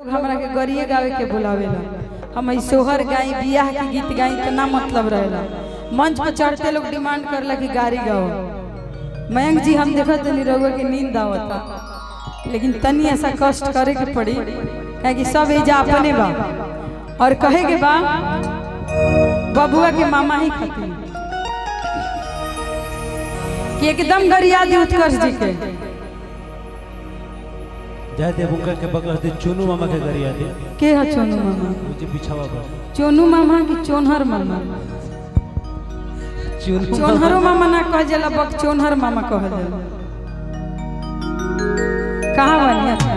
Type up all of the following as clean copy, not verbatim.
लोग हमरा के गरिए गावे के बुलावेला, हम ई सोहर गाई बियाह के गीत गाई इतना मतलब रहेला। मंच पर चढ़ते लोग डिमांड करला कि गारी गाओ। मयंक जी हम देखत नहीं रहुआ के नींद आवता, लेकिन तनी ऐसा कष्ट करे के पड़ी कि सब एजा अपने बा और कहे के बा बबुआ के मामा ही खातिर कि एकदम गरिया दी उत्कर्ष जी के जाए दे बुका के बगल दे चोनू मामा के गरिया दे के है चोनू मामा मुझे बिछावा पर चोनू मामा की चोनहर मामा चोनहरो मामा ना कह जाला बक चोनहर मामा कह जाला कहां बानी अच्छा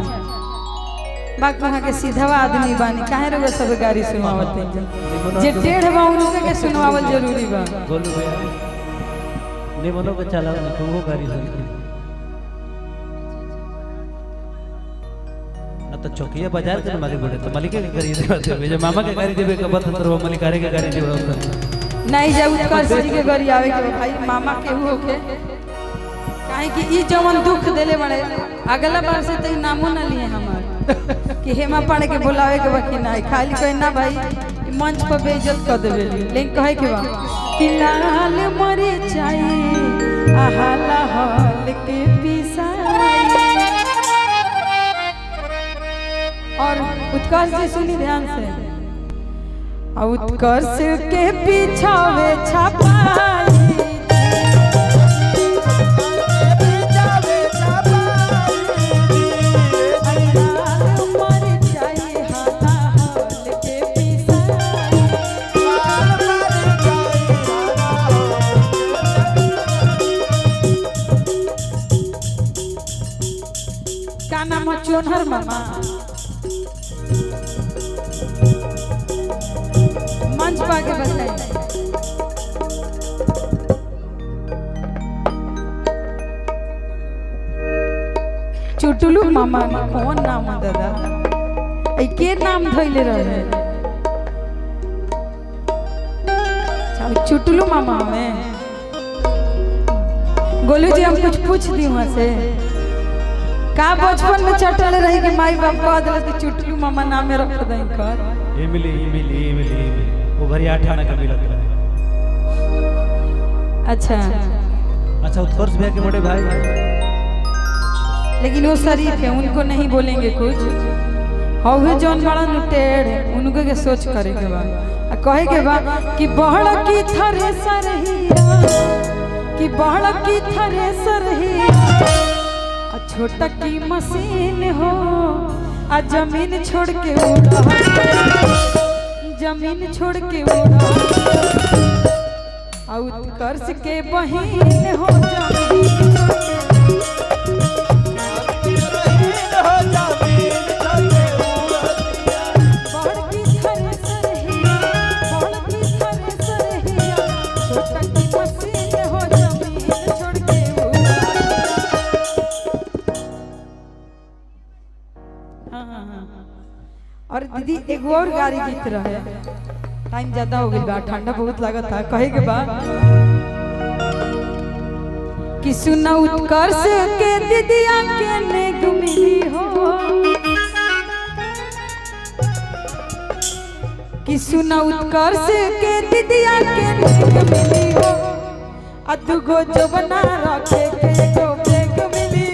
बाक वहां के सीधावा आदमी बानी काहे रे सब गाड़ी सुनावत है जे टेढ़ बा उनके के सुनावल जरूरी बा बोलू भैया ने मनो के चला ना तो वो गाड़ी सुन तो चौकिया बाजार के मालिक बोले तो मालिक के गाड़ी देबे जे मामा के गाड़ी देबे के बत तो मालिक के गाड़ी देबे नहीं जब उत्कर्ष जी के गाड़ी आवे के भाई मामा केहू होके काहे कि ई जवन दुख देले बड़े अगला बार से तई नामो ना लिए हमार कि हेमा पाड़े के बुलावे के बाकी ना खाली कहे ना भाई मंच पर बेइज्जत कर देबे लेकिन कहे के बा कि लाल मरे चाहिए आहाला हल के पिसाई और उत्कर्ष जी सुनी ध्यान से उत्कर्ष के पीछावे छपाई क्या नाम है चोनहर मामा मंच पर आगे बताइए चुटुलू मामा कौन नाम है दादा के नाम धैले रहे चुटुलू मामा में गोलू जी हम कुछ पूछ दी वहां से का बचपन में चटल रही कि माई बाप कह दिल कि चुटुलू मामा नाम रख दई कर इमली वो भरी 8 आना का मिलत रहे। अच्छा उत्कर्ष भैया के बड़े भाई लेकिन वो शरीफ है उनको नहीं बोलेंगे कुछ हवे जौन बड़ा नुटेड़ उनको के सोच करे के बा कहे के बा कि बहड़ की थ्रेसर हिया कि बहड़ की थ्रेसर हिया छोटा की मशीन हो आ जमीन छोड़ के उड़ा जमीन छोड़ के उड़ा उत्कर्ष के बहिन हो और दीदी एक और गाड़ी गीत रहे टाइम ज्यादा हो गई बा ठंडा बहुत लागत था कहे के बाद कि सुना उत्कर्ष के दीदिया के नेग मिली हो कि सुना उत्कर्ष के दीदिया के नेग मिली हो अदुगो जो बना रखे के गो बेग मिली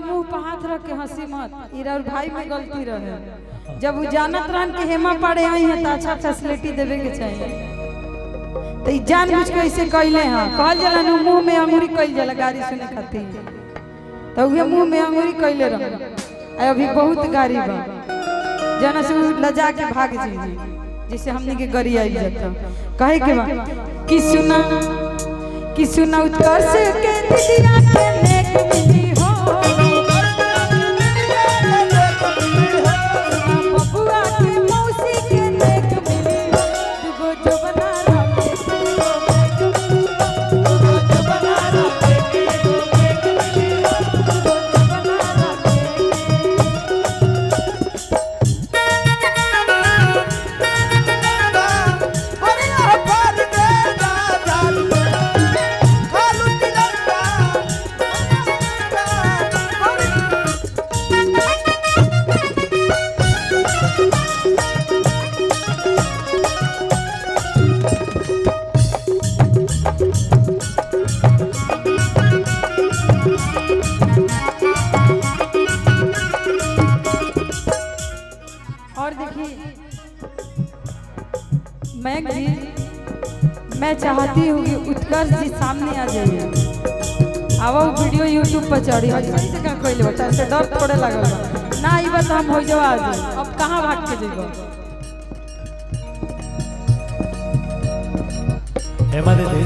मुंह पर हाथ रख के हंसी मत इरा भाई में गलती रहे जब वो जानत रहन के हेमा पड़े आई है तो अच्छा फैसिलिटी देवे के चाहिए तो ई जानबूझ के ऐसे कहले हां कहल जाला नु मुंह में अंगूरी कइल जाला गाड़ी सुने खातिर तो उहे मुंह में अंगूरी कइले रह अभी बहुत गाड़ी बा जना से लजा के भाग जी जिसे हमने के गरी आई जाता कहे के बा कि सुना उत्कर्ष के दिदिया के नेक मिली मैं चाहती हूँ कि उत्कर्ष जी सामने आ जाइए। अब वो वीडियो यूट्यूब पर चढ़ी है कैसे का कोई बता से डर थोड़े लगल बा। ना ई बात हम हो जाओ आज अब कहाँ भाग के जेबो। हेमा दीदी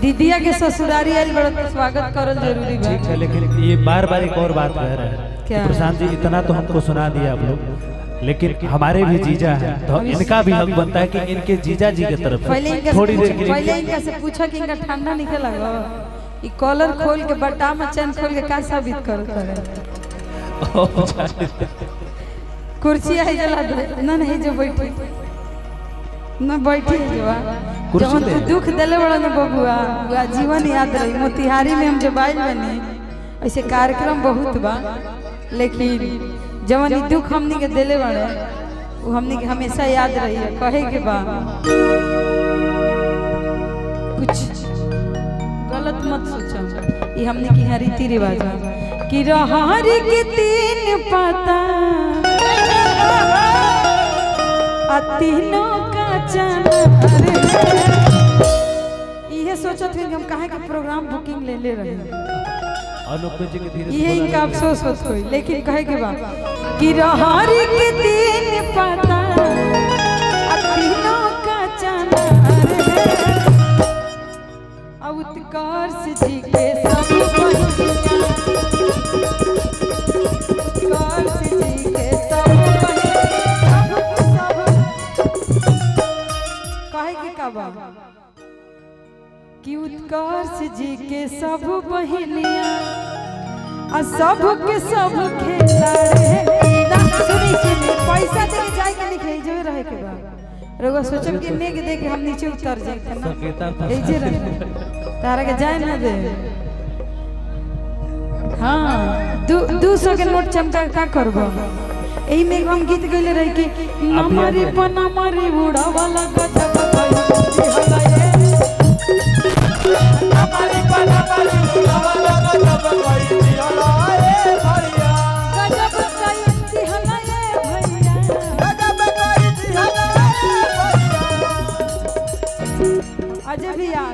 दीदिया के ससुरारी आइल बड़ा तो स्वागत करल जरूरी बा। ठीक है, लेकिन ये बार बार एक और बात कह रहे हैं क्या? प्रशांत जी इतना तो हमको सुना दिया आप लोग, लेकिन हमारे भी जीजा हैं तो इनका भी हक बनता है कि इनके जीजा जी की तरफ से थोड़ी देर के पहले लिए इनका से पूछा कि इनका ठंडा नहीं लगा। ई कॉलर खोल के बटा में चैन खोल के का साबित करता है। कुर्सी है जला दे ना नहीं जो बैठी ना बैठी जवा कुर्सी जब दे। तू दुख देले बड़ा ना बबुआ बुआ जीवन याद रही। मोतिहारी में हम जब आइल बने ऐसे कार्यक्रम बहुत बा, लेकिन जवन ई दुख हमनी के देले बड़े वो हमनी के हमेशा याद रही है। कहे के बा कुछ गलत मत सोचा, ये हमने की रीति रिवाज कि रहरी के तीन पता तीनों का चनार। ये सोचत हुई हम काहे के प्रोग्राम बुकिंग ले ले रहे हैं, ये इनका अफसोस होत हुई। लेकिन कहे के बा कि रहरी के तीन पता तीनों का चनार। उत्कर्ष जी के सब उत्कर्ष जी के सब कहे के का बा कि उत्कर्ष जी के सब बहनिया आ सब के सब खेला रे ना। सुनी सुनी पैसा दे के जाए के लिखे जो रहे के बा रउआ सोचम कि नेग दे के हम नीचे उतर जाए ना ए जे रहे तारा के जाए ना दे। हाँ 200 के नोट चमका का करबो। एही में हम गीत गइले रही कि नमरी पना मरी उड़ा वाला गजब कई नमरी पना मरी उड़ा वाला गजब कई दिहला ए भैया गजब कई दिहला ए भैया गजब कई दिहला ए भैया। अजय भैया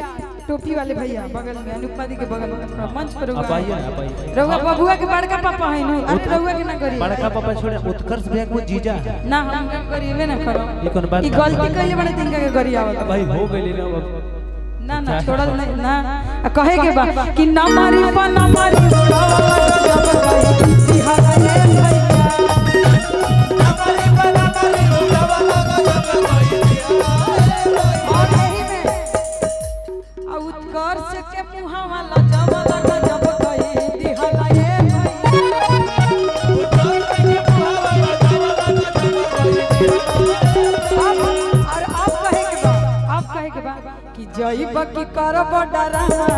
टोपी वाले भैया बगल में अनुपमा दी के बगल में थोड़ा मंच पर रउआ बबुआ के बड़का पापा है न। अरे रउआ के ना करी बड़का पापा छोड़े उत्कर्ष भैया को जीजा है ना हम करीबे ना करो। ये कौन बात ई गलती कइले बड़े तिनका के करी आवत भाई हो गइले ना ना छोड़ल नहीं ना। कहे के बा कि ना मारी पा ना मारी जब कही बिहार ए भैया ना मारी पा ना मारी जब कही और यही में उत्कर्ष के मुहा वाला जब लगा जब कही दिहला ए भैया उत्कर्ष के मुहा वाला जब लगा जब कही और आप कहे के बा कि जई बकी करब डरामा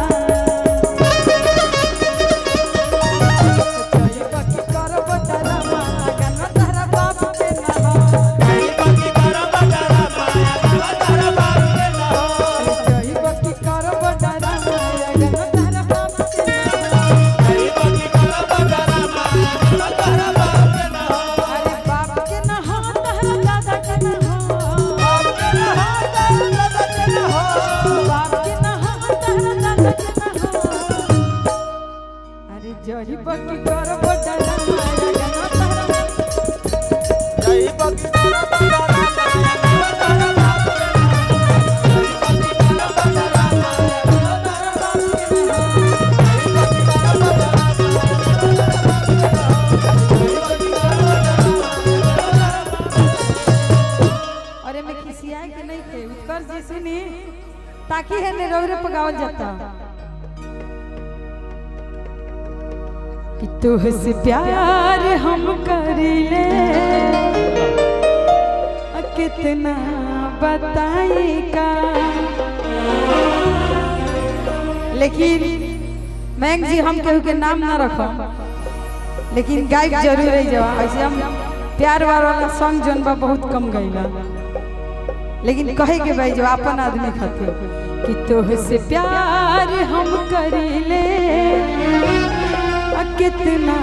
जई बकी करब डरामा गन तारा बाप के ना हो जई बकी करब डरामा गन तारा बाप के ना हो जई बकी करब डरामा गन तारा बाप के ना हो जई बकी करब डरामा गन तारा बाप के ना हो। अरे बाप के ना हो तारा दादा के ना हो बाप के ना हो तारा दादा के ना हो बाप के ना हो तारा दादा के ना हो। अरे जई बकी करब डरामा गन तारा जई बकी करब डरामा गन तारा बाप के ना हो जई बकी करब डरामा गन तारा बाप के ना हो जई बकी करब डरामा। अरे मैं किसी आए के नहीं थे उत्कर्ष जी सुनी ताकि है ने रौरे पगावल जाता कि तुझसे प्यार हम करीले कितना बताई का। लेकिन मैंग जी हम केहू के नाम ना रखो, लेकिन गायक जरूर रही जवा। ऐसे हम प्यार वाला सॉन्ग जोन बा बहुत कम गईला, लेकिन कहे के भाई जो अपन आदमी खातिर कि तोहसे प्यार हम करीले कितना